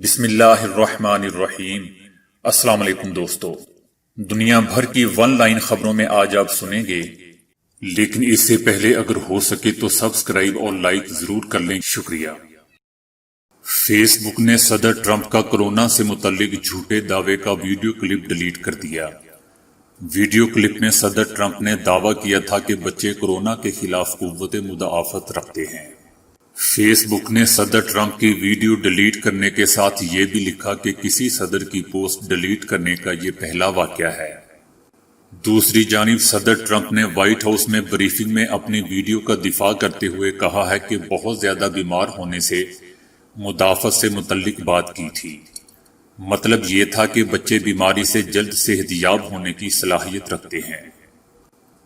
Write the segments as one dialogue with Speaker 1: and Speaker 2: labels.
Speaker 1: بسم اللہ الرحمن الرحیم۔ السلام علیکم دوستو، دنیا بھر کی ون لائن خبروں میں آج آپ سنیں گے، لیکن اس سے پہلے اگر ہو سکے تو سبسکرائب اور لائک ضرور کر لیں، شکریہ۔ فیس بک نے صدر ٹرمپ کا کورونا سے متعلق جھوٹے دعوے کا ویڈیو کلپ ڈیلیٹ کر دیا۔ ویڈیو کلپ میں صدر ٹرمپ نے دعویٰ کیا تھا کہ بچے کورونا کے خلاف قوت مدافعت رکھتے ہیں۔ فیس بک نے صدر ٹرمپ کی ویڈیو ڈیلیٹ کرنے کے ساتھ یہ بھی لکھا کہ کسی صدر کی پوسٹ ڈیلیٹ کرنے کا یہ پہلا واقعہ ہے۔ دوسری جانب صدر ٹرمپ نے وائٹ ہاؤس میں بریفنگ میں اپنی ویڈیو کا دفاع کرتے ہوئے کہا ہے کہ بہت زیادہ بیمار ہونے سے مدافعت سے متعلق بات کی تھی۔ مطلب یہ تھا کہ بچے بیماری سے جلد صحت یاب ہونے کی صلاحیت رکھتے ہیں۔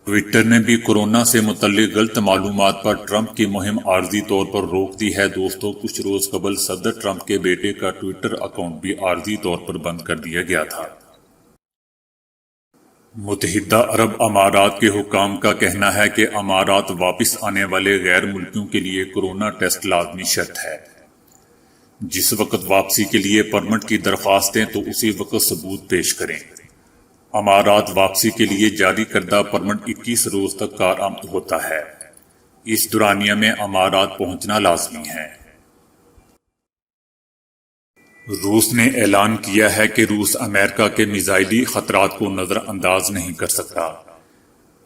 Speaker 1: ٹویٹر نے بھی کورونا سے متعلق غلط معلومات پر ٹرمپ کی مہم عارضی طور پر روک دی ہے۔ دوستو، کچھ روز قبل صدر ٹرمپ کے بیٹے کا ٹویٹر اکاؤنٹ بھی عارضی طور پر بند کر دیا گیا تھا۔ متحدہ عرب امارات کے حکام کا کہنا ہے کہ امارات واپس آنے والے غیر ملکیوں کے لیے کورونا ٹیسٹ لازمی شرط ہے۔ جس وقت واپسی کے لیے پرمٹ کی درخواست دیں تو اسی وقت ثبوت پیش کریں۔ امارات واپسی کے لیے جاری کردہ پرمٹ 21 روز تک کارآمد ہوتا ہے۔ اس دورانیہ میں امارات پہنچنا لازمی ہے۔ روس نے اعلان کیا ہے کہ روس امریکہ کے میزائلی خطرات کو نظر انداز نہیں کر سکتا۔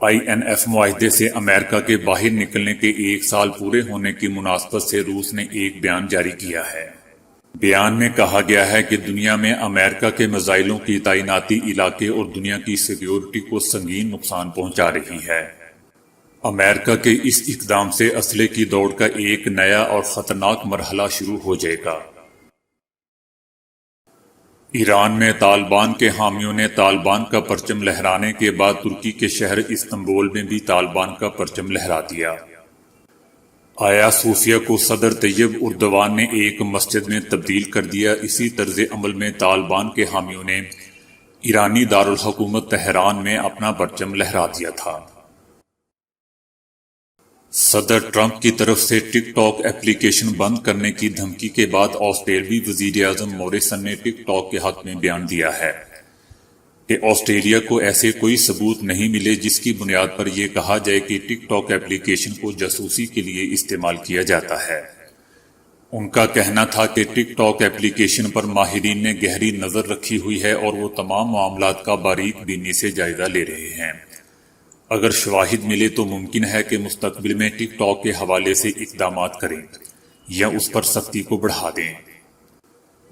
Speaker 1: INF معاہدے سے امریکہ کے باہر نکلنے کے 1 سال پورے ہونے کی مناسبت سے روس نے ایک بیان جاری کیا ہے۔ بیان میں کہا گیا ہے کہ دنیا میں امریکہ کے میزائلوں کی تعیناتی علاقے اور دنیا کی سیکیورٹی کو سنگین نقصان پہنچا رہی ہے۔ امریکہ کے اس اقدام سے اسلحے کی دوڑ کا ایک نیا اور خطرناک مرحلہ شروع ہو جائے گا۔ ایران میں طالبان کے حامیوں نے طالبان کا پرچم لہرانے کے بعد ترکی کے شہر استنبول میں بھی طالبان کا پرچم لہرا دیا۔ آیا صوفیہ کو صدر طیب اردوان نے ایک مسجد میں تبدیل کر دیا۔ اسی طرز عمل میں طالبان کے حامیوں نے ایرانی دارالحکومت تہران میں اپنا پرچم لہرا دیا تھا۔ صدر ٹرمپ کی طرف سے ٹک ٹاک ایپلیکیشن بند کرنے کی دھمکی کے بعد آسٹریلوی وزیر اعظم موریسن نے ٹک ٹاک کے حق میں بیان دیا ہے کہ آسٹریلیا کو ایسے کوئی ثبوت نہیں ملے جس کی بنیاد پر یہ کہا جائے کہ ٹک ٹاک ایپلیکیشن کو جاسوسی کے لیے استعمال کیا جاتا ہے۔ ان کا کہنا تھا کہ ٹک ٹاک ایپلیکیشن پر ماہرین نے گہری نظر رکھی ہوئی ہے اور وہ تمام معاملات کا باریک بینی سے جائزہ لے رہے ہیں۔ اگر شواہد ملے تو ممکن ہے کہ مستقبل میں ٹک ٹاک کے حوالے سے اقدامات کریں یا اس پر سختی کو بڑھا دیں۔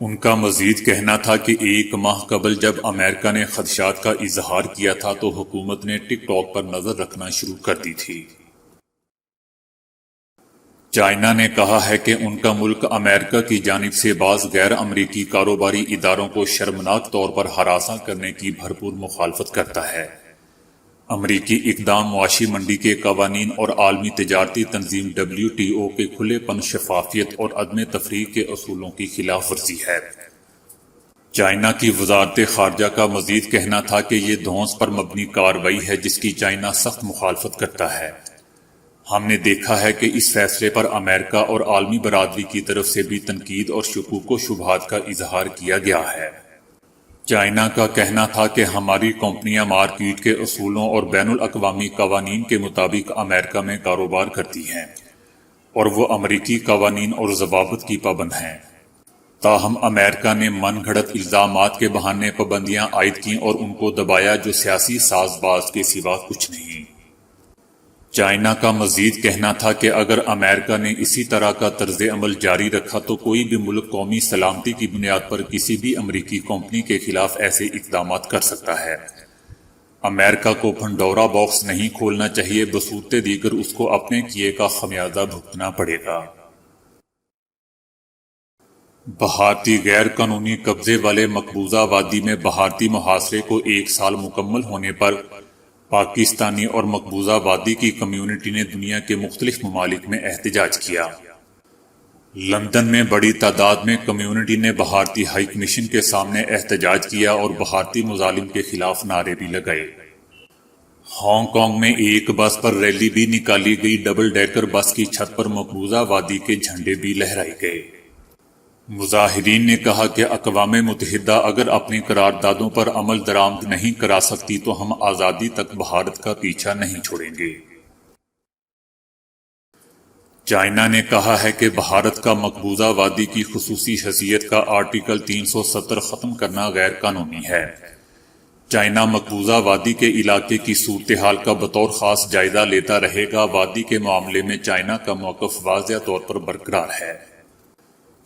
Speaker 1: ان کا مزید کہنا تھا کہ 1 ماہ قبل جب امریکہ نے خدشات کا اظہار کیا تھا تو حکومت نے ٹک ٹاک پر نظر رکھنا شروع کر دی تھی۔ چائنا نے کہا ہے کہ ان کا ملک امریکہ کی جانب سے بعض غیر امریکی کاروباری اداروں کو شرمناک طور پر ہراساں کرنے کی بھرپور مخالفت کرتا ہے۔ امریکی اقدام معاشی منڈی کے قوانین اور عالمی تجارتی تنظیم WTO کے کھلے پن، شفافیت اور عدم تفریق کے اصولوں کی خلاف ورزی ہے۔ چائنا کی وزارت خارجہ کا مزید کہنا تھا کہ یہ دھونس پر مبنی کارروائی ہے جس کی چائنا سخت مخالفت کرتا ہے۔ ہم نے دیکھا ہے کہ اس فیصلے پر امریکہ اور عالمی برادری کی طرف سے بھی تنقید اور شکوک و شبہات کا اظہار کیا گیا ہے۔ چائنا کا کہنا تھا کہ ہماری کمپنیاں مارکیٹ کے اصولوں اور بین الاقوامی قوانین کے مطابق امریکہ میں کاروبار کرتی ہیں اور وہ امریکی قوانین اور ضوابط کی پابند ہیں۔ تاہم امریکہ نے من گھڑت الزامات کے بہانے پابندیاں عائد کیں اور ان کو دبایا جو سیاسی ساز باز کے سوا کچھ نہیں۔ چائنا کا مزید کہنا تھا کہ اگر امریکہ نے اسی طرح کا طرز عمل جاری رکھا تو کوئی بھی ملک قومی سلامتی کی بنیاد پر کسی بھی امریکی کمپنی کے خلاف ایسے اقدامات کر سکتا ہے۔ امریکہ کو پنڈورا باکس نہیں کھولنا چاہیے، بصورت دیگر اس کو اپنے کیے کا خمیازہ بھگتنا پڑے گا۔ بھارتی غیر قانونی قبضے والے مقبوضہ وادی میں بھارتی محاصرے کو 1 سال مکمل ہونے پر پاکستانی اور مقبوضہ وادی کی کمیونٹی نے دنیا کے مختلف ممالک میں احتجاج کیا۔ لندن میں بڑی تعداد میں کمیونٹی نے بھارتی ہائی کمیشن کے سامنے احتجاج کیا اور بھارتی مظالم کے خلاف نعرے بھی لگائے۔ ہانگ کانگ میں ایک بس پر ریلی بھی نکالی گئی۔ ڈبل ڈیکر بس کی چھت پر مقبوضہ وادی کے جھنڈے بھی لہرائے گئے۔ مظاہرین نے کہا کہ اقوام متحدہ اگر اپنی قراردادوں پر عمل درآمد نہیں کرا سکتی تو ہم آزادی تک بھارت کا پیچھا نہیں چھوڑیں گے۔ چائنا نے کہا ہے کہ بھارت کا مقبوضہ وادی کی خصوصی حیثیت کا آرٹیکل 370 ختم کرنا غیر قانونی ہے۔ چائنا مقبوضہ وادی کے علاقے کی صورتحال کا بطور خاص جائزہ لیتا رہے گا۔ وادی کے معاملے میں چائنا کا موقف واضح طور پر برقرار ہے۔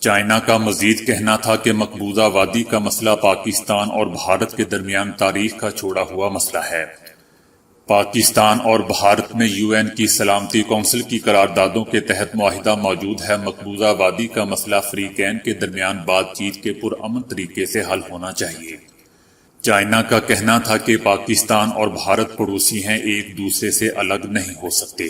Speaker 1: چائنا کا مزید کہنا تھا کہ مقبوضہ وادی کا مسئلہ پاکستان اور بھارت کے درمیان تاریخ کا چھوڑا ہوا مسئلہ ہے۔ پاکستان اور بھارت میں UN کی سلامتی کونسل کی قراردادوں کے تحت معاہدہ موجود ہے۔ مقبوضہ وادی کا مسئلہ فریقین کے درمیان بات چیت کے پرامن طریقے سے حل ہونا چاہیے۔ چائنا کا کہنا تھا کہ پاکستان اور بھارت پڑوسی ہیں، ایک دوسرے سے الگ نہیں ہو سکتے۔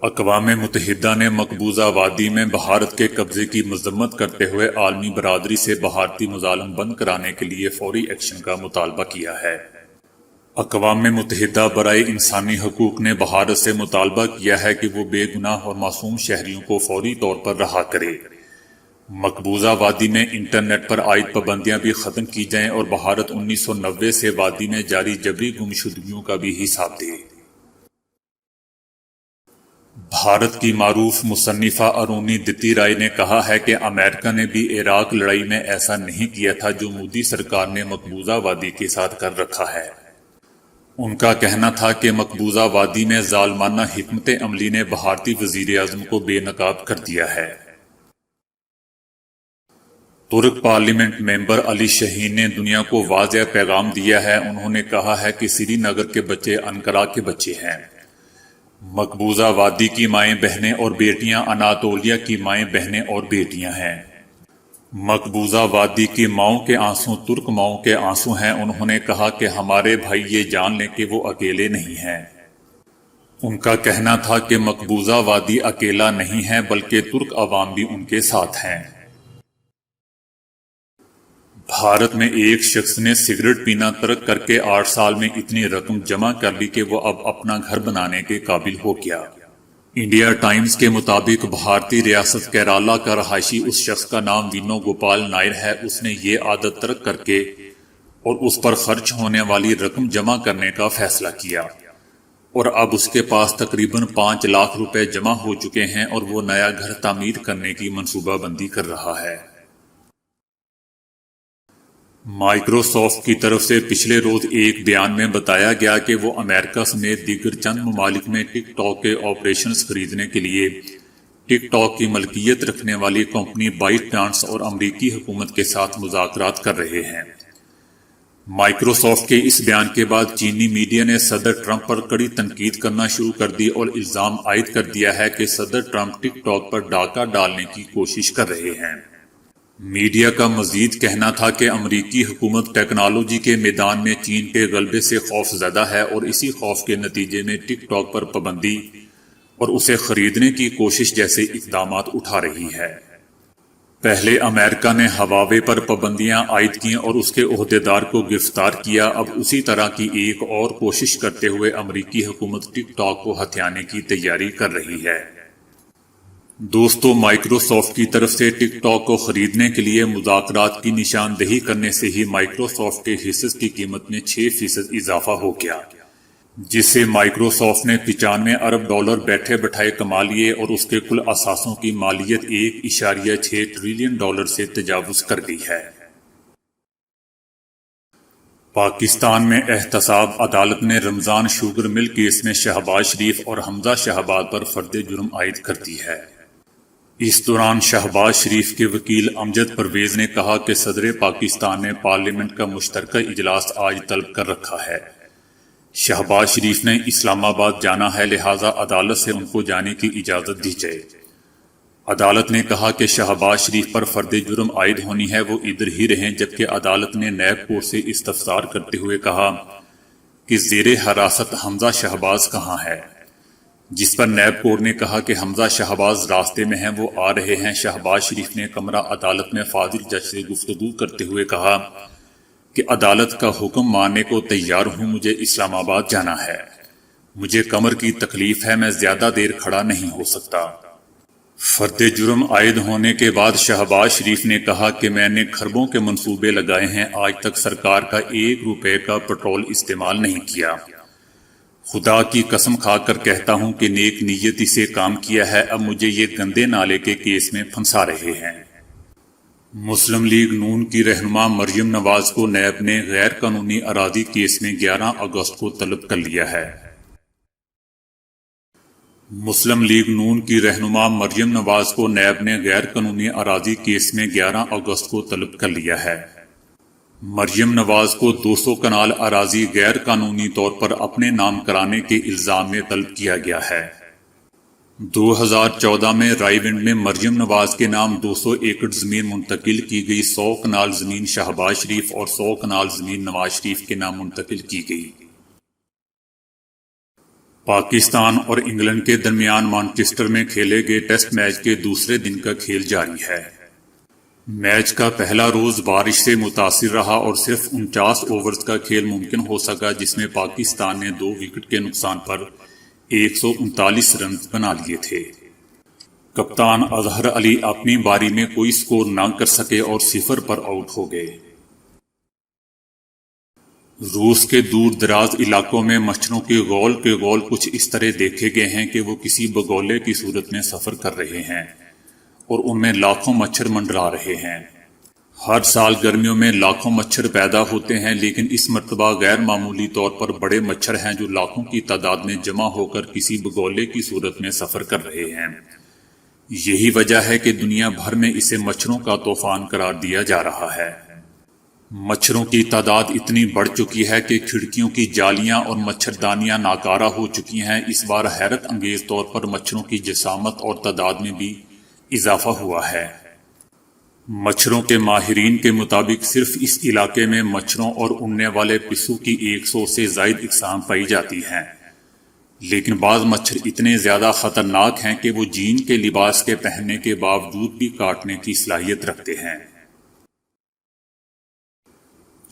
Speaker 1: اقوام متحدہ نے مقبوضہ وادی میں بھارت کے قبضے کی مذمت کرتے ہوئے عالمی برادری سے بھارتی مظالم بند کرانے کے لیے فوری ایکشن کا مطالبہ کیا ہے۔ اقوام متحدہ برائے انسانی حقوق نے بھارت سے مطالبہ کیا ہے کہ وہ بے گناہ اور معصوم شہریوں کو فوری طور پر رہا کرے۔ مقبوضہ وادی میں انٹرنیٹ پر عائد پابندیاں بھی ختم کی جائیں اور بھارت 1990 سے وادی میں جاری جبری گمشدگیوں کا بھی حساب دے۔ بھارت کی معروف مصنفہ ارونی دتی رائے نے کہا ہے کہ امریکہ نے بھی عراق لڑائی میں ایسا نہیں کیا تھا جو مودی سرکار نے مقبوضہ وادی کے ساتھ کر رکھا ہے۔ ان کا کہنا تھا کہ مقبوضہ وادی میں ظالمانہ حکمت عملی نے بھارتی وزیر اعظم کو بے نقاب کر دیا ہے۔ ترک پارلیمنٹ ممبر علی شاہین نے دنیا کو واضح پیغام دیا ہے۔ انہوں نے کہا ہے کہ سری نگر کے بچے انقرہ کے بچے ہیں۔ مقبوضہ وادی کی مائیں بہنیں اور بیٹیاں اناطولیہ کی مائیں بہنیں اور بیٹیاں ہیں۔ مقبوضہ وادی کی ماؤں کے آنسو ترک ماؤں کے آنسو ہیں۔ انہوں نے کہا کہ ہمارے بھائی یہ جان لیں کہ وہ اکیلے نہیں ہیں۔ ان کا کہنا تھا کہ مقبوضہ وادی اکیلا نہیں ہے بلکہ ترک عوام بھی ان کے ساتھ ہیں۔ بھارت میں ایک شخص نے سگریٹ پینا ترک کر کے 8 سال میں اتنی رقم جمع کر لی کہ وہ اب اپنا گھر بنانے کے قابل ہو گیا۔ انڈیا ٹائمز کے مطابق بھارتی ریاست کیرالہ کا رہائشی اس شخص کا نام وینو گوپال نائر ہے۔ اس نے یہ عادت ترک کر کے اور اس پر خرچ ہونے والی رقم جمع کرنے کا فیصلہ کیا، اور اب اس کے پاس تقریباً 5 لاکھ روپے جمع ہو چکے ہیں اور وہ نیا گھر تعمیر کرنے کی منصوبہ بندی کر رہا ہے۔ مائیکروسافٹ کی طرف سے پچھلے روز ایک بیان میں بتایا گیا کہ وہ امریکہ سمیت دیگر چند ممالک میں ٹک ٹاک کے آپریشنز خریدنے کے لیے ٹک ٹاک کی ملکیت رکھنے والی کمپنی بائٹ ڈانس اور امریکی حکومت کے ساتھ مذاکرات کر رہے ہیں۔ مائیکروسافٹ کے اس بیان کے بعد چینی میڈیا نے صدر ٹرمپ پر کڑی تنقید کرنا شروع کر دی اور الزام عائد کر دیا ہے کہ صدر ٹرمپ ٹک ٹاک پر ڈاکہ ڈالنے کی کوشش کر رہے ہیں۔ میڈیا کا مزید کہنا تھا کہ امریکی حکومت ٹیکنالوجی کے میدان میں چین کے غلبے سے خوف زدہ ہے اور اسی خوف کے نتیجے میں ٹک ٹاک پر پابندی اور اسے خریدنے کی کوشش جیسے اقدامات اٹھا رہی ہے۔ پہلے امریکہ نے ہواوے پر پابندیاں عائد کیں اور اس کے عہدیدار کو گرفتار کیا۔ اب اسی طرح کی ایک اور کوشش کرتے ہوئے امریکی حکومت ٹک ٹاک کو ہتھیانے کی تیاری کر رہی ہے۔ دوستو، مائیکروسافٹ کی طرف سے ٹک ٹاک کو خریدنے کے لیے مذاکرات کی نشاندہی کرنے سے ہی مائیکروسافٹ کے حصص کی قیمت میں 6% اضافہ ہو گیا، جس سے مائیکروسافٹ نے 95 ارب ڈالر بیٹھے بٹھائے کما لیے اور اس کے کل اثاثوں کی مالیت 1.6 ٹریلین ڈالر سے تجاوز کر گئی ہے۔ پاکستان میں احتساب عدالت نے رمضان شوگر مل کیس میں شہباز شریف اور حمزہ شہباز پر فرد جرم عائد کر دی ہے۔ اس دوران شہباز شریف کے وکیل امجد پرویز نے کہا کہ صدر پاکستان نے پارلیمنٹ کا مشترکہ اجلاس آج طلب کر رکھا ہے۔ شہباز شریف نے اسلام آباد جانا ہے، لہٰذا عدالت سے ان کو جانے کی اجازت دی جائے۔ عدالت نے کہا کہ شہباز شریف پر فرد جرم عائد ہونی ہے، وہ ادھر ہی رہیں، جبکہ عدالت نے نیب کورٹ سے استفسار کرتے ہوئے کہا کہ زیر حراست حمزہ شہباز کہاں ہے، جس پر نیب کورٹ نے کہا کہ حمزہ شہباز راستے میں ہیں، وہ آ رہے ہیں۔ شہباز شریف نے کمرہ عدالت میں فاضل جج سے گفتگو کرتے ہوئے کہا کہ عدالت کا حکم ماننے کو تیار ہوں، مجھے اسلام آباد جانا ہے، مجھے کمر کی تکلیف ہے، میں زیادہ دیر کھڑا نہیں ہو سکتا۔ فرد جرم عائد ہونے کے بعد شہباز شریف نے کہا کہ میں نے کھربوں کے منصوبے لگائے ہیں، آج تک سرکار کا 1 روپے کا پیٹرول استعمال نہیں کیا۔ خدا کی قسم کھا کر کہتا ہوں کہ نیک نیتی سے کام کیا ہے، اب مجھے یہ گندے نالے کے کیس میں پھنسا رہے ہیں۔ مسلم لیگ نون کی رہنما مریم نواز کو نیب نے غیر قانونی اراضی کیس میں 11 اگست کو طلب کر لیا ہے۔ مسلم لیگ نون کی رہنما مریم نواز کو نیب نے غیر قانونی اراضی کیس میں 11 اگست کو طلب کر لیا ہے۔ مریم نواز کو 200 کنال اراضی غیر قانونی طور پر اپنے نام کرانے کے الزام میں طلب کیا گیا ہے۔ 2014 میں رائے ونڈ میں مریم نواز کے نام 200 ایکڑ زمین منتقل کی گئی، 100 کنال زمین شہباز شریف اور 100 کنال زمین نواز شریف کے نام منتقل کی گئی۔ پاکستان اور انگلینڈ کے درمیان مانچسٹر میں کھیلے گئے ٹیسٹ میچ کے دوسرے دن کا کھیل جاری ہے۔ میچ کا پہلا روز بارش سے متاثر رہا اور صرف 49 اوورز کا کھیل ممکن ہو سکا، جس میں پاکستان نے 2 وکٹ کے نقصان پر 139 رنز بنا لیے تھے۔ کپتان اظہر علی اپنی باری میں کوئی سکور نہ کر سکے اور 0 پر آؤٹ ہو گئے۔ روس کے دور دراز علاقوں میں مچھروں کے غول کچھ اس طرح دیکھے گئے ہیں کہ وہ کسی بگولے کی صورت میں سفر کر رہے ہیں اور ان میں لاکھوں مچھر منڈرا رہے ہیں۔ ہر سال گرمیوں میں لاکھوں مچھر پیدا ہوتے ہیں، لیکن اس مرتبہ غیر معمولی طور پر بڑے مچھر ہیں جو لاکھوں کی تعداد میں جمع ہو کر کسی بگولے کی صورت میں سفر کر رہے ہیں۔ یہی وجہ ہے کہ دنیا بھر میں اسے مچھروں کا طوفان قرار دیا جا رہا ہے۔ مچھروں کی تعداد اتنی بڑھ چکی ہے کہ کھڑکیوں کی جالیاں اور مچھردانیاں ناکارہ ہو چکی ہیں۔ اس بار حیرت انگیز طور پر مچھروں کی جسامت اور تعداد میں بھی اضافہ ہوا ہے۔ مچھروں کے ماہرین کے مطابق صرف اس علاقے میں مچھروں اور اڑنے والے پسو کی 100 سے زائد اقسام پائی جاتی ہیں، لیکن بعض مچھر اتنے زیادہ خطرناک ہیں کہ وہ جین کے لباس کے پہننے کے باوجود بھی کاٹنے کی صلاحیت رکھتے ہیں۔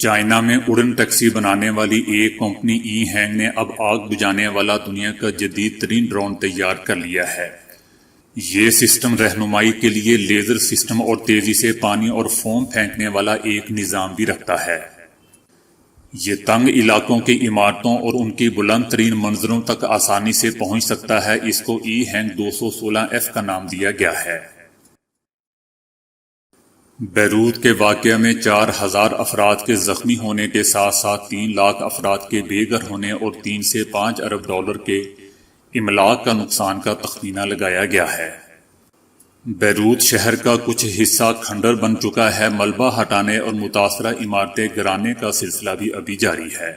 Speaker 1: چائنا میں اڑن ٹیکسی بنانے والی ایک کمپنی ای ہینگ نے اب آگ بجھانے والا دنیا کا جدید ترین ڈرون تیار کر لیا ہے۔ یہ سسٹم رہنمائی کے لیے لیزر سسٹم اور تیزی سے پانی اور فوم پھینکنے والا ایک نظام بھی رکھتا ہے۔ یہ تنگ علاقوں کی عمارتوں اور ان کی بلند ترین منظروں تک آسانی سے پہنچ سکتا ہے۔ اس کو ای ہینگ 216F کا نام دیا گیا ہے۔ بیروت کے واقعہ میں 4000 افراد کے زخمی ہونے کے ساتھ ساتھ 3 لاکھ افراد کے بے گھر ہونے اور 3 سے 5 ارب ڈالر کے املاک کا نقصان کا تخمینہ لگایا گیا ہے۔ بیروت شہر کا کچھ حصہ کھنڈر بن چکا ہے۔ ملبہ ہٹانے اور متاثرہ عمارتیں گرانے کا سلسلہ بھی ابھی جاری ہے۔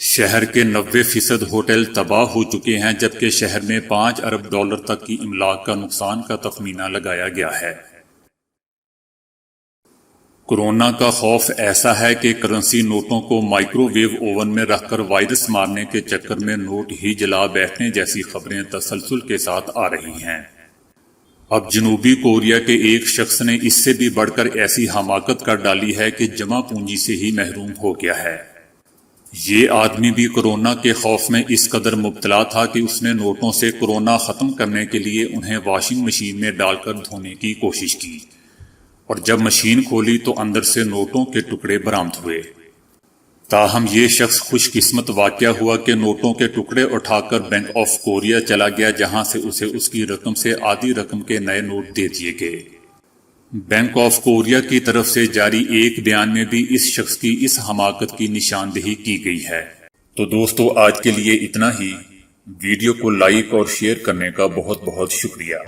Speaker 1: شہر کے 90% ہوٹل تباہ ہو چکے ہیں، جبکہ شہر میں 5 ارب ڈالر تک کی املاک کا نقصان کا تخمینہ لگایا گیا ہے۔ کورونا کا خوف ایسا ہے کہ کرنسی نوٹوں کو مائکرو ویو اوون میں رکھ کر وائرس مارنے کے چکر میں نوٹ ہی جلا بیٹھنے جیسی خبریں تسلسل کے ساتھ آ رہی ہیں۔ اب جنوبی کوریا کے ایک شخص نے اس سے بھی بڑھ کر ایسی حماقت کر ڈالی ہے کہ جمع پونجی سے ہی محروم ہو گیا ہے۔ یہ آدمی بھی کورونا کے خوف میں اس قدر مبتلا تھا کہ اس نے نوٹوں سے کورونا ختم کرنے کے لیے انہیں واشنگ مشین میں ڈال کر دھونے کی کوشش کی، اور جب مشین کھولی تو اندر سے نوٹوں کے ٹکڑے برآمد ہوئے۔ تاہم یہ شخص خوش قسمت واقع ہوا کہ نوٹوں کے ٹکڑے اٹھا کر بینک آف کوریا چلا گیا، جہاں سے اسے اس کی رقم سے آدھی رقم کے نئے نوٹ دے دیے گئے۔ بینک آف کوریا کی طرف سے جاری ایک بیان میں بھی اس شخص کی اس حماقت کی نشاندہی کی گئی ہے۔ تو دوستو، آج کے لیے اتنا ہی۔ ویڈیو کو لائک اور شیئر کرنے کا بہت بہت شکریہ۔